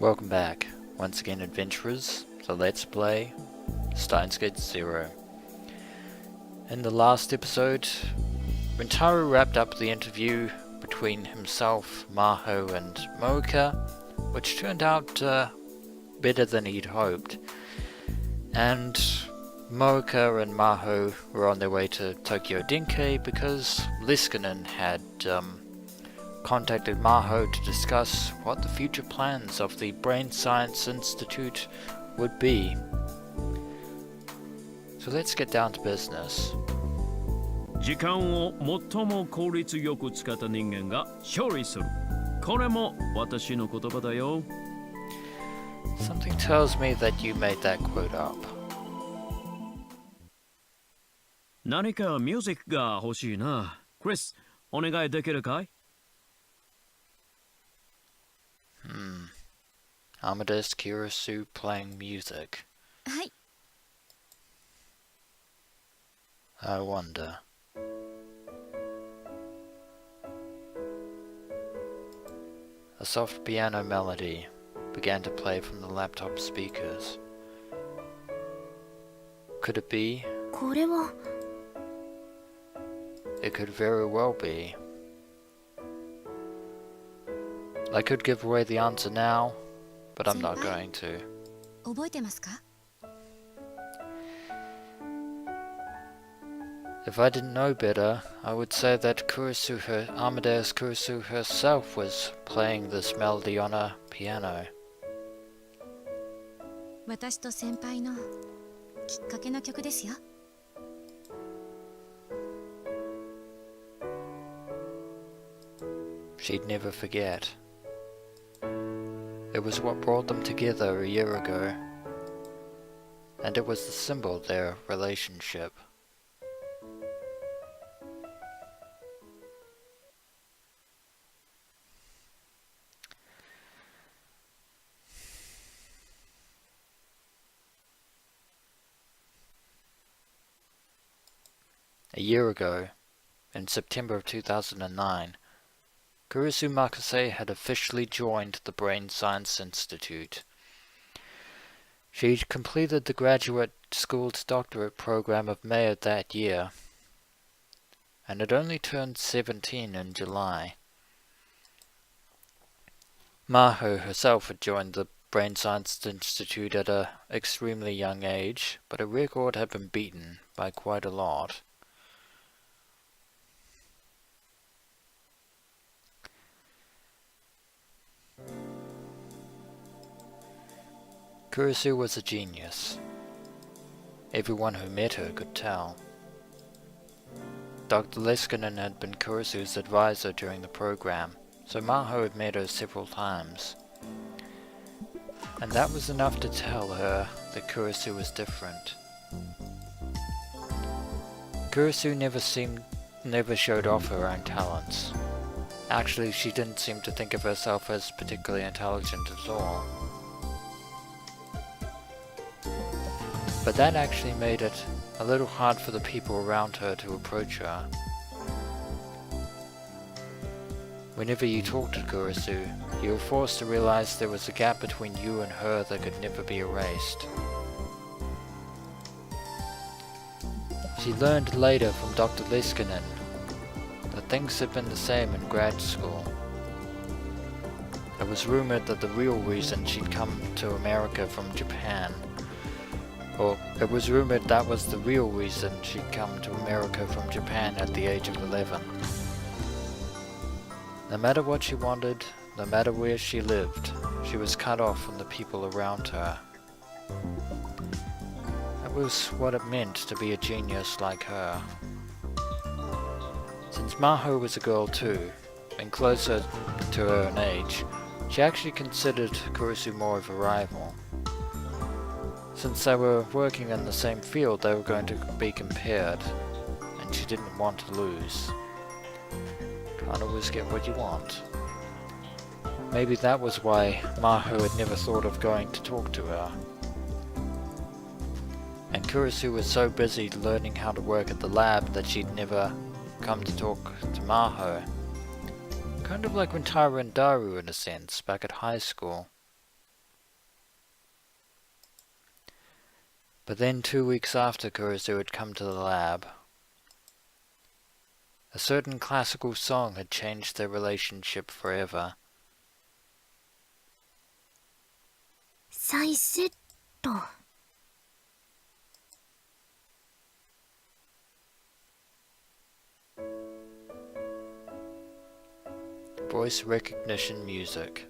Welcome back, once again adventurers, so let's play Steins 0. In the last episode, Rintaro wrapped up the interview between himself, Maho and Mocha, which turned out better than he'd hoped. And Mocha and Maho were on their way to Tokyo Denki because Leskinen had contacted Maho to discuss what the future plans of the Brain Science Institute would be. So let's get down to business. 時間を最も効率よく使った人間が勝利する。これも私の言葉だよ。Something tells me that you made that quote up. 何かミュージックが欲しいな。クリス、お願いできるかい？ Amadeus Kurisu playing music. はい。 I wonder. A soft piano melody began to play from the laptop speakers. Could it be? これは It could very well be. I could give away the answer now, but I'm not going to. 覚えてますか？ If I didn't know better, I would say that Amadeus Kurisu herself was playing this melody on a piano. 私と先輩のきっかけの曲ですよ。 She'd never forget. It was what brought them together a year ago, and it was the symbol of their relationship. A year ago, in September of 2009, Kurisu Makise had officially joined the Brain Science Institute. She'd completed the graduate school's doctorate program of May of that year, and had only turned 17 in July. Maho herself had joined the Brain Science Institute at an extremely young age, but her record had been beaten by quite a lot. Kurisu was a genius. Everyone who met her could tell. Dr. Leskinen had been Kurisu's advisor during the program, so Maho had met her several times. And that was enough to tell her that Kurisu was different. Kurisu never showed off her own talents. Actually, she didn't seem to think of herself as particularly intelligent at all. But that actually made it a little hard for the people around her to approach her. Whenever you talked to Kurisu, you were forced to realize there was a gap between you and her that could never be erased. She learned later from Dr. Leskinen that things had been the same in grad school. It was rumored that the real reason she'd come to America from Japan it was rumored that was the real reason she'd come to America from Japan at the age of 11. No matter what she wanted, no matter where she lived, she was cut off from the people around her. That was what it meant to be a genius like her. Since Maho was a girl too, and closer to her own age, she actually considered Kurisu more of a rival. Since they were working in the same field, they were going to be compared, and she didn't want to lose. Can't always get what you want. Maybe that was why Maho had never thought of going to talk to her. And Kurisu was so busy learning how to work at the lab that she'd never come to talk to Maho. Kind of like Rintaro and Daru in a sense, back at high school. But then 2 weeks after Kurisu had come to the lab, a certain classical song had changed their relationship forever. 再セット。Voice recognition music.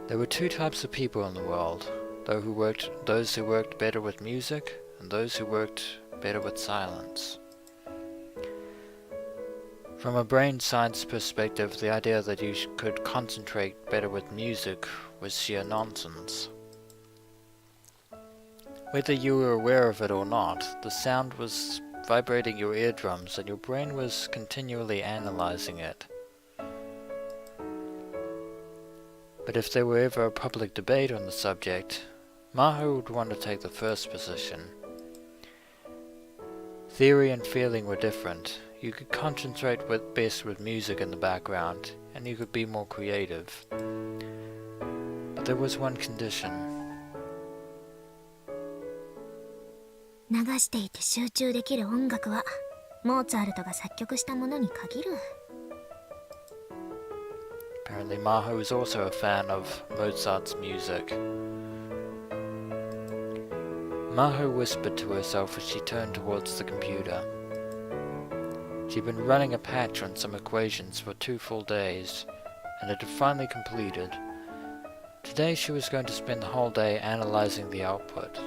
There were two types of people in the world, those who worked better with music and those who worked better with silence. From a brain science perspective, the idea that you could concentrate better with music was sheer nonsense. Whether you were aware of it or not, the sound was vibrating your eardrums and your brain was continually analyzing it. But if there were ever a public debate on the subject, Maho would want to take the first position. Theory and feeling were different. You could concentrate best with music in the background, and you could be more creative. But there was one condition. 流していて集中できる音楽はモーツァルトが作曲したものに限る。 Apparently Maho was also a fan of Mozart's music. Maho whispered to herself as she turned towards the computer. She'd been running a patch on some equations for 2 full days, and it had finally completed. Today she was going to spend the whole day analyzing the output.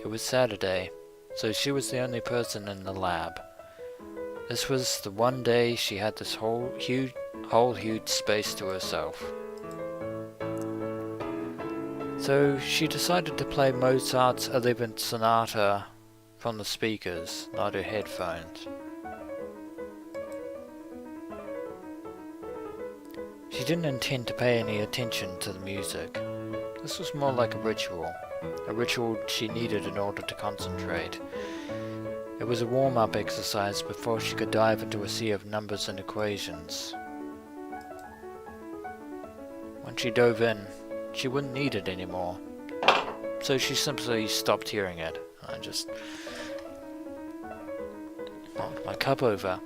It was Saturday, so she was the only person in the lab. This was the one day she had this whole huge space to herself. So she decided to play Mozart's 11th Sonata from the speakers, not her headphones. She didn't intend to pay any attention to the music. This was more like a ritual she needed in order to concentrate. It was a warm-up exercise before she could dive into a sea of numbers and equations. Once she dove in, she wouldn't need it anymore. So she simply stopped hearing it. I just knocked my cup over.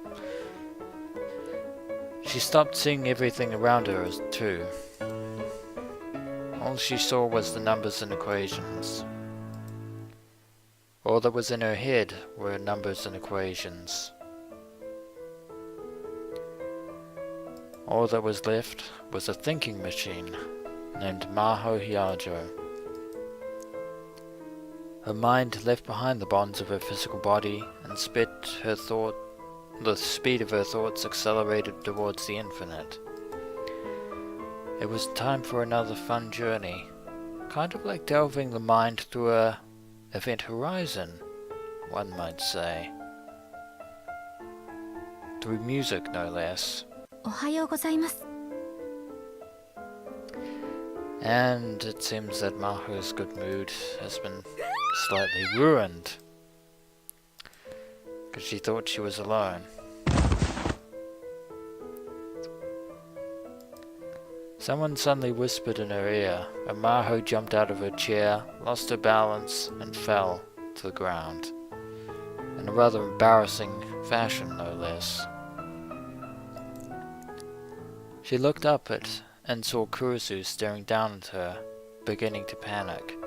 She stopped seeing everything around her too. All she saw was the numbers and equations. All that was in her head were numbers and equations. All that was left was a thinking machine named Maho Hiajo. Her mind left behind the bonds of her physical body and the speed of her thoughts accelerated towards the infinite. It was time for another fun journey, kind of like delving the mind through a event horizon, one might say. Through music, no less. おはようございます。 And it seems that Maho's good mood has been slightly ruined, because she thought she was alone. Someone suddenly whispered in her ear, and Maho jumped out of her chair, lost her balance, and fell to the ground. In a rather embarrassing fashion, no less. She looked up and saw Kurisu staring down at her, beginning to panic.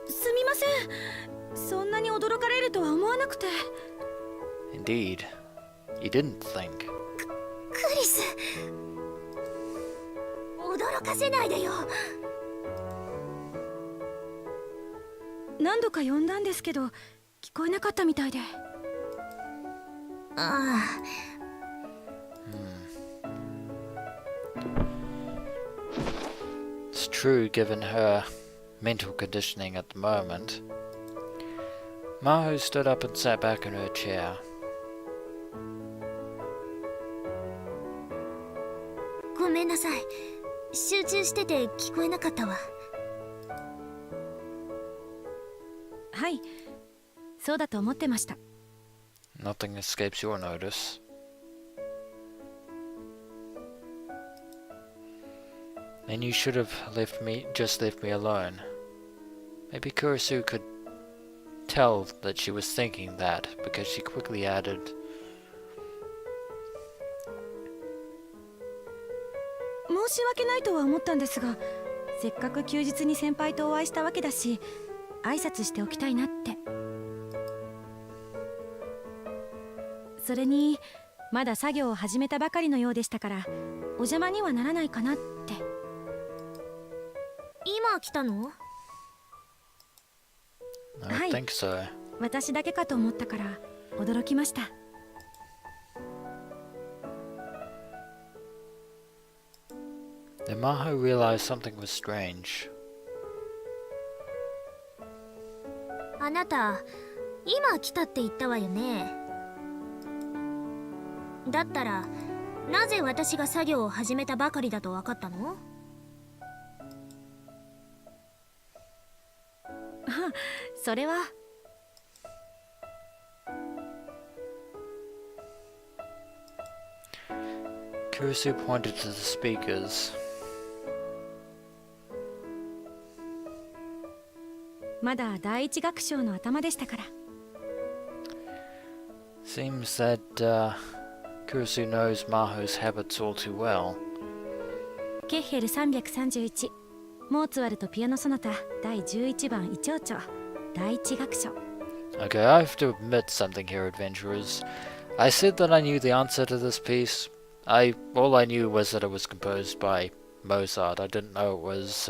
すみません。そんなに驚かれるとは思わなくて。 Indeed, you didn't think. クリス。驚かせないでよ。何度か呼んだんですけど、聞こえなかったみたいで。ああ。 It's true given her mental conditioning at the moment. Maho stood up and sat back in her chair. ごめんなさい。集中してて聞こえなかったわ。はい、そうだと思ってました。 Nothing escapes your notice. Then you should have just left me alone. Maybe Kurisu could tell that she was thinking that, because she quickly added, 申し訳ないとは思ったんですが、せっかく休日に先輩とお会いしたわけだし、挨拶しておきたいなって。それにまだ作業を始めたばかりのようでしたから、お邪魔にはならないかなって。今来たの？ I don't think so. 私だけかと思ったから驚きました。Then Maho realized something was strange. あなた、今来たって言ったわよね。だったら、なぜ私が作業を始めたばかりだと分かったの？それは。Kurisu pointed to the speakers. まだ第一楽章の頭でしたから。Seems that Kurisu knows Maho's habits all too well. ケッヘル331、モーツァルトピアノソナタ第11番イチョウチョ、第一楽章。Okay, I have to admit something here, adventurers. I said that I knew the answer to this piece. All I knew was that it was composed by Mozart. I didn't know it was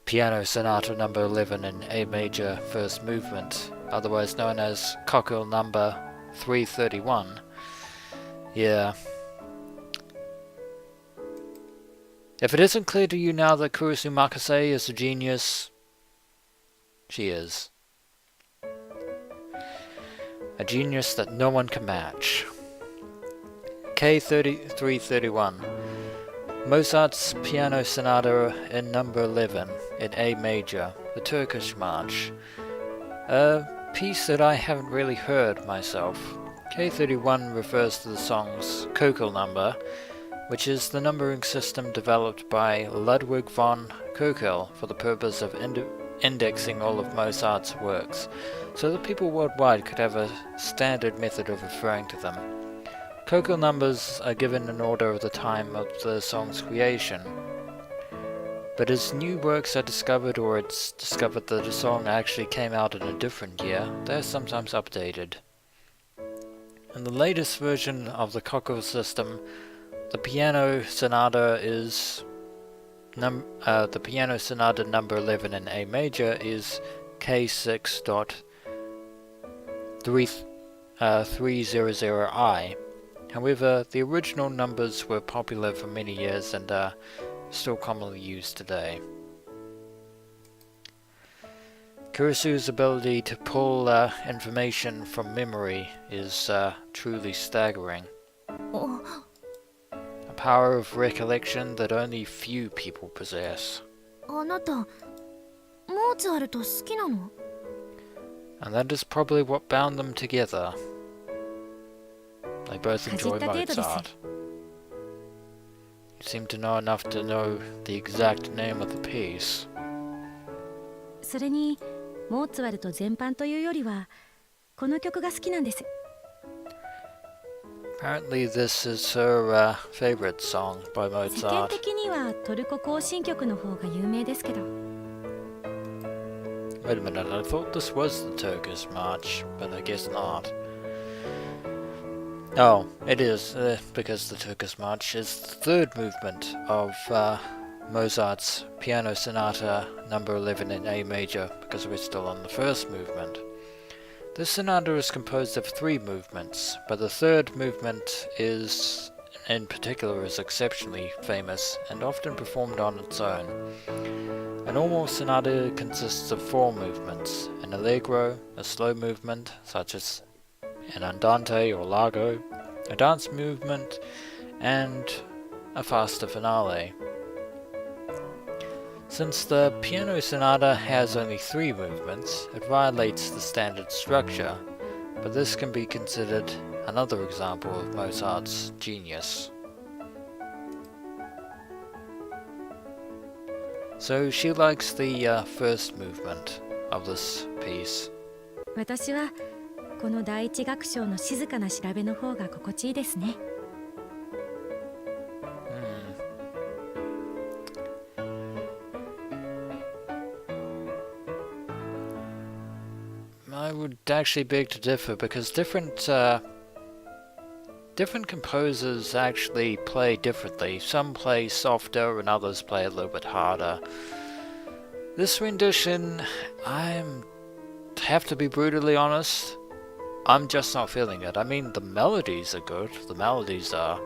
Piano Sonata number 11 in A major first movement, otherwise known as Cockle number 331. Yeah. If it isn't clear to you now that Kurisu Makise is a genius, she is. A genius that no one can match. K331. Mozart's Piano Sonata in number 11 in A major, the Turkish March. A piece that I haven't really heard myself. K31 refers to the song's Kokel number, which is the numbering system developed by Ludwig von Kokel for the purpose of indexing all of Mozart's works, so that people worldwide could have a standard method of referring to them. Kokel numbers are given in order of the time of the song's creation. But as new works are discovered, or it's discovered that a song actually came out in a different year, they are sometimes updated. In the latest version of the Kokel system, the Piano Sonata number 11 in A major is K6.300I. However, the original numbers were popular for many years and are still commonly used today. Kurisu's ability to pull information from memory is truly staggering. A power of recollection that only few people possess. あなた、モーツァルト好きなの？ And that is probably what bound them together. They both enjoy Mozart. You seem to know enough to know the exact name of the piece. それにモーツァルト全般というよりはこの曲が好きなんです。 Apparently this is her favorite song by 世間 Mozart. 的にはトルコ行進曲の方が有名ですけど。 Wait a minute, I thought this was the Turkish March, but I guess not. Oh, it is, because the Turkish March is the third movement of Mozart's Piano Sonata number 11 in A major, because we're still on the first movement. This sonata is composed of 3 movements, but the third movement is exceptionally famous and often performed on its own. A normal sonata consists of 4 movements: an allegro, a slow movement, such as an andante or largo, a dance movement, and a faster finale. Since the piano sonata has only 3 movements, it violates the standard structure, but this can be considered another example of Mozart's genius. So she likes the first movement of this piece. 私はこの第一楽章の静かな調べの方が心地いいですね。I would actually beg to differ because different composers actually play differently. Some play softer and others play a little bit harder. This rendition, I have to be brutally honest, I'm just not feeling it. I mean, the melodies are good. The melodies are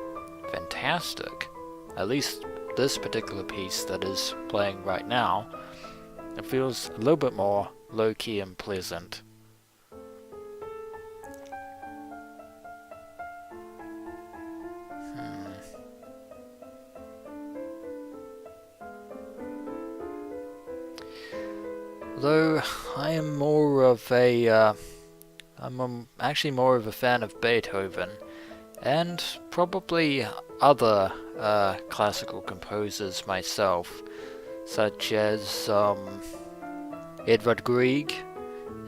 fantastic. At least this particular piece that is playing right now, it feels a little bit more low-key and pleasant. Though I am more of a, I'm actually more of a fan of Beethoven, and probably other classical composers myself, such as Edvard Grieg,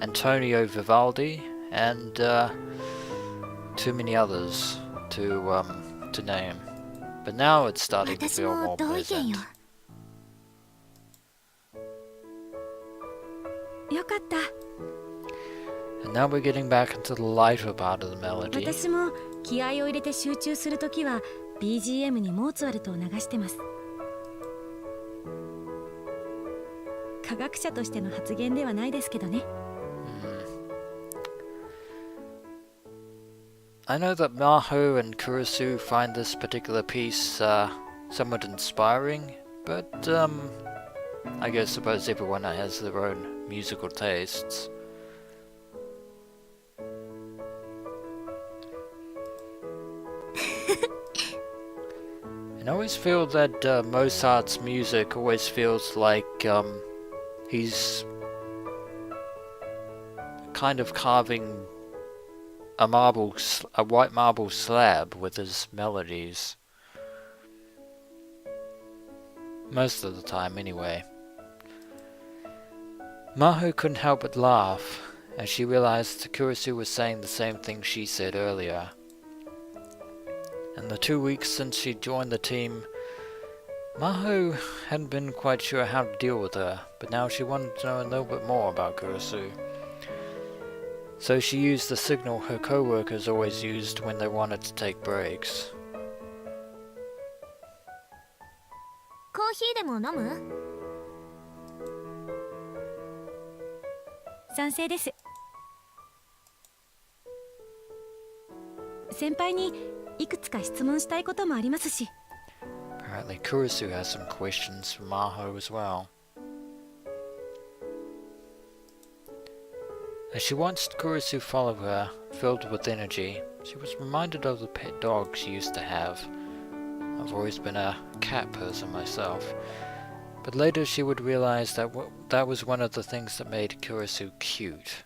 Antonio Vivaldi, and too many others to name. But now it's starting to feel more pleasant. よかった。 And now we're getting back into the lighter part of the melody. 私も気合を入れて集中するときは BGM にモーツァルトを流してます。科学者としての発言ではないですけどね。I know that Maho and Kurisu find this particular piece somewhat inspiring, but I suppose everyone has their own musical tastes. And I always feel that Mozart's music always feels like he's kind of carving a white marble slab with his melodies. Most of the time, anyway. Maho couldn't help but laugh as she realized Kurisu was saying the same thing she said earlier. In the 2 weeks since she joined the team, Maho hadn't been quite sure how to deal with her, but now she wanted to know a little bit more about Kurisu. So she used the signal her co-workers always used when they wanted to take breaks. コーヒーでも飲む？賛成です。先輩にいくつか質問したいこともありますし。Apparently Kurisu has some questions for Maho as well. As she watched Kurisu follow her, filled with energy, she was reminded of the pet dog she used to have. I've always been a cat person myself, but later she would realize that that was one of the things that made Kurisu cute.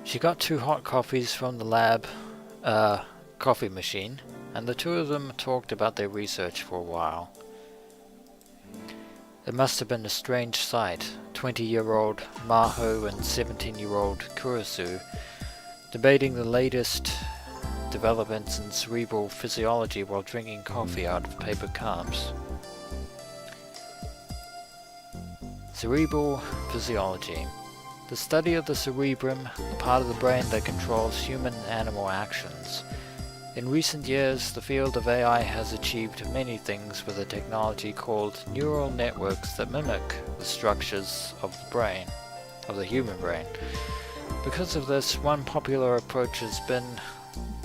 She got 2 hot coffees from the lab coffee machine, and the two of them talked about their research for a while. It must have been a strange sight, 20-year-old Maho and 17-year-old Kurisu debating the latest developments in cerebral physiology while drinking coffee out of paper cups. Cerebral physiology. The study of the cerebrum, the part of the brain that controls human and animal actions. In recent years, the field of AI has achieved many things with a technology called neural networks that mimic the structures of the brain, of the human brain. Because of this, one popular approach has been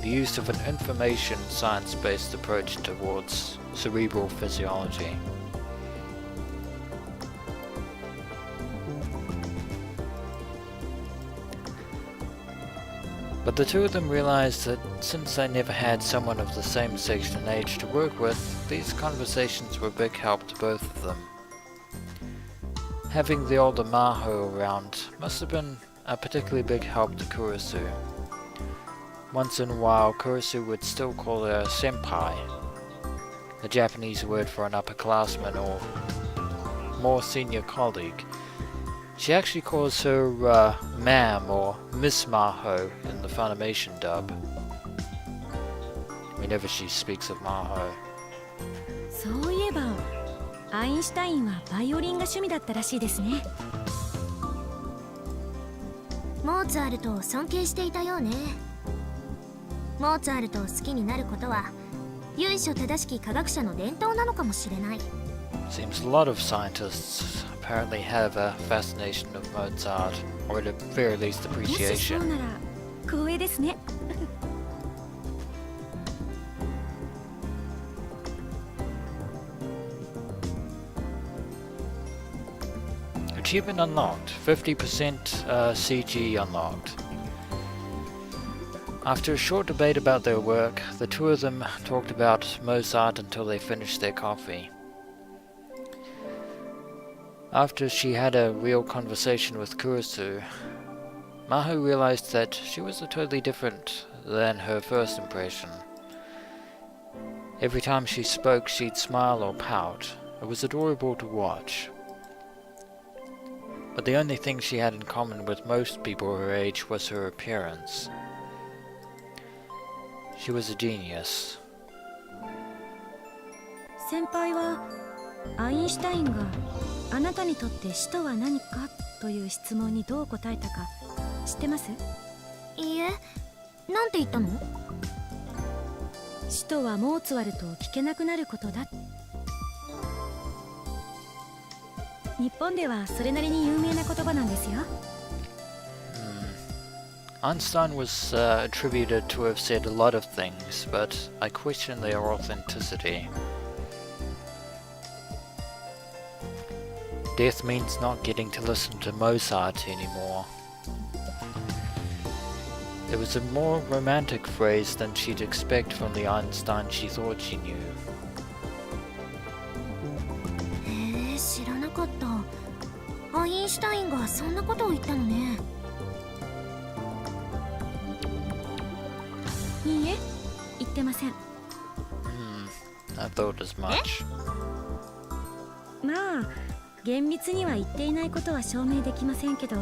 the use of an information science-based approach towards cerebral physiology. But the two of them realized that since they never had someone of the same sex and age to work with, these conversations were a big help to both of them. Having the older Maho around must have been a particularly big help to Kurisu. Once in a while, Kurisu would still call her senpai, the Japanese word for an upperclassman or more senior colleague. She actually calls her ma'am or Miss Maho in the Funimation dub, whenever she speaks of Maho. そういえばアインシュタインはバイオリンが趣味だったらしいですね。モーツァルトを尊敬していたようね。モーツァルトを好きになることは由緒正しき科学者の伝統なのかもしれない。 Seems a lot of scientists apparently have a fascination of Mozart, or at the very least もしそう appreciation. なら光栄ですね。Achievement unlocked. 50% CG unlocked. After a short debate about their work, the two of them talked about Mozart until they finished their coffee. After she had a real conversation with Kurisu, Maho realized that she was totally different than her first impression. Every time she spoke, she'd smile or pout. It was adorable to watch. But the only thing she had in common with most people her age was her appearance. She was a genius. 先輩はアインシュタインがあなたにとって死とは何かという質問にどう答えたか知ってます？いいえ、なんて言ったの？死とはモーツァルトを聞けなくなることだ。日本ではそれなりに有名な言葉なんですよ。Einstein was attributed to have said a lot of things, but I question their authenticity. Death means not getting to listen to Mozart anymore. It was a more romantic phrase than she'd expect from the Einstein she thought she knew. へえ、知らなかった。アインシュタインがそんなことを言ったのね。いいえ、言ってません。I thought as much. まあ厳密には言っていないことは証明できませんけど、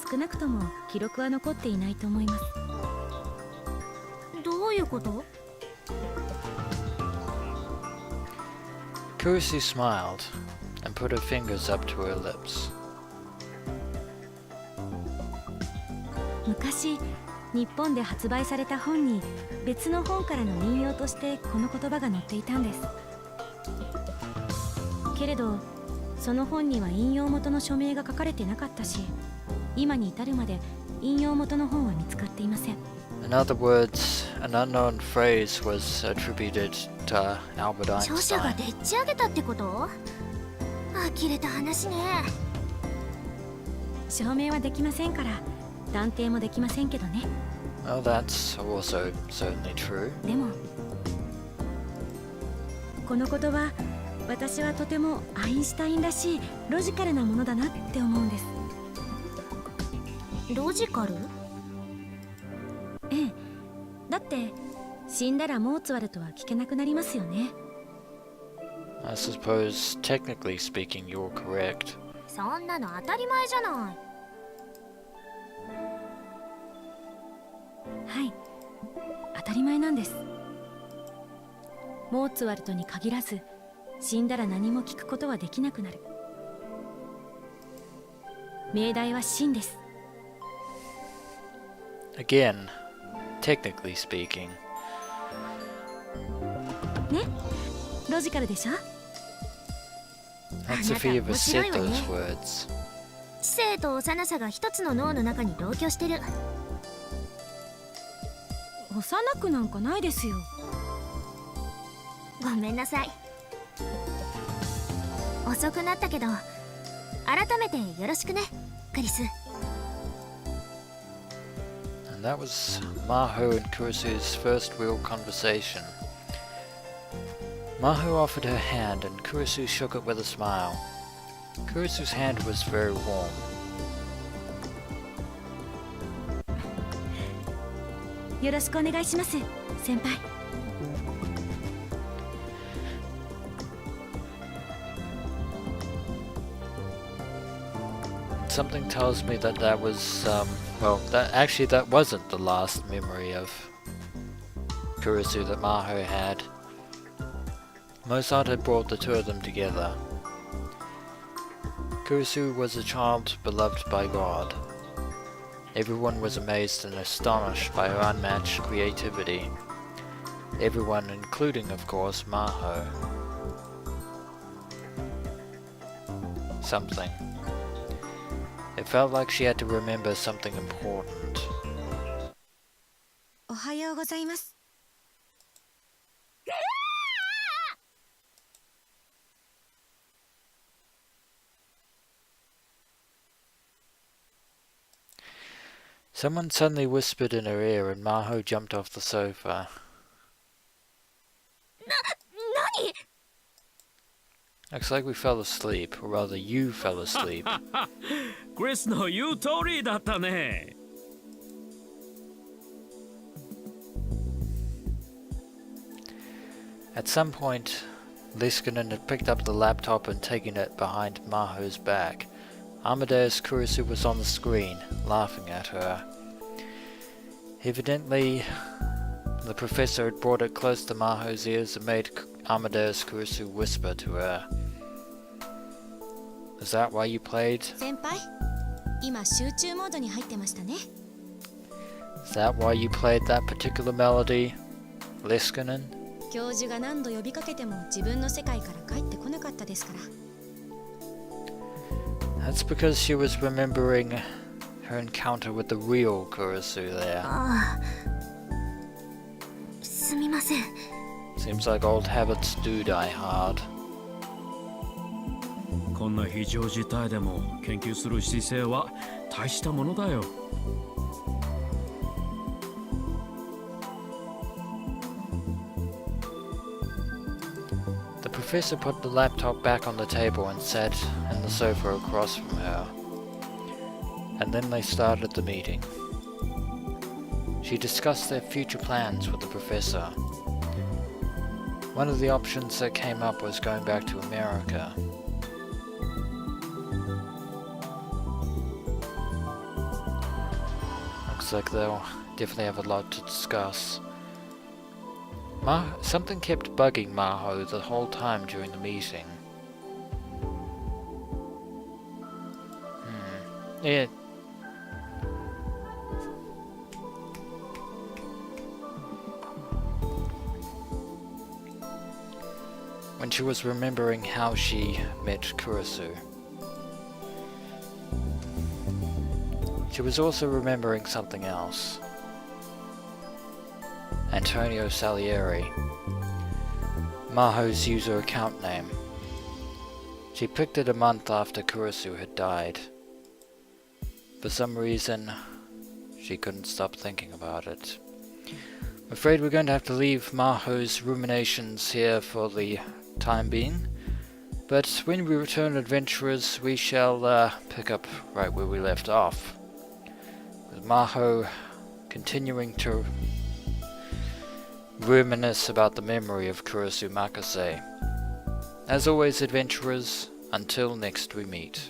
少なくとも記録は残っていないと思います。どういうこと？ Kurisu smiled and put her fingers up to her lips. 昔日本で発売された本に別の本からの引用としてこの言葉が載っていたんです。けれどその本には引用元の署名が書かれてなかったし、今に至るまで引用元の本は見つかっていません。 In other words, an unknown phrase was attributed to Albert 著者が Einstein. でっち上げたってこと？呆れた話ね。証明はできませんから断定もできませんけどね。 Well, that's also certainly true. でもこの言葉、私はとてもアインシュタインらしいロジカルなものだなって思うんです。ロジカル？ええ、だって死んだらモーツァルトは聞けなくなりますよね。 I suppose, technically speaking, you're correct. そんなの当たり前じゃない。はい、当たり前なんです。モーツァルトに限らず死んだら何も聞くことはできなくなる。命題は死んです。 Again, technically speaking. ね、ロジカルでしょ。 Aunt Sophia was said those words. 知性と幼さが一つの脳の中に同居してる。幼くなんかないですよ。ごめんなさい。遅くなったけど改めてよろしくね、クリス。 And that was Maho and Kurisu's first real conversation. Maho offered her hand and Kurisu shook it with a smile. Kurisu's hand was very warm. よろしくお願いします先輩。 Something tells me that that was, well, that wasn't the last memory of Kurisu that Maho had. Mozart had brought the two of them together. Kurisu was a child beloved by God. Everyone was amazed and astonished by her unmatched creativity. Everyone, including, of course, Maho. Something. It felt like she had to remember something important. おはようございます。 Someone suddenly whispered in her ear and Maho jumped off the sofa. 何？ Looks like we fell asleep, or rather you fell asleep. クリスの言う通りだったね。 At some point, Leskinen had picked up the laptop and taken it behind Maho's back. Amadeus Kurisu was on the screen, laughing at her. Evidently, the professor had brought it close to Maho's ears and made Amadeus Kurisu whisper to her. Is that why you played? 先輩、今集中モードに入ってましたね。 Is that why you played that particular melody, Leskinen? 教授が何度呼びかけても自分の世界から帰ってこなかったですから。 That's because she was remembering her encounter with the real Kurisu there. ああ、すみません。 Seems like old habits do die hard. こんな非常事態でも研究する姿勢は大したものだよ。 The professor put the laptop back on the table and sat in the sofa across from her. And then they started the meeting. She discussed their future plans with the professor. One of the options that came up was going back to America. Looks like they'll definitely have a lot to discuss. Something kept bugging Maho the whole time during the meeting. Yeah. When she was remembering how she met Kurisu. She was also remembering something else. Antonio Salieri, Maho's user account name. She picked it a month after Kurisu had died. For some reason, she couldn't stop thinking about it. I'm afraid we're going to have to leave Maho's ruminations here for the time being, but when we return, adventurers, we shall pick up right where we left off, with Maho continuing to reminisce about the memory of Kurisu Makise. As always, adventurers, until next we meet.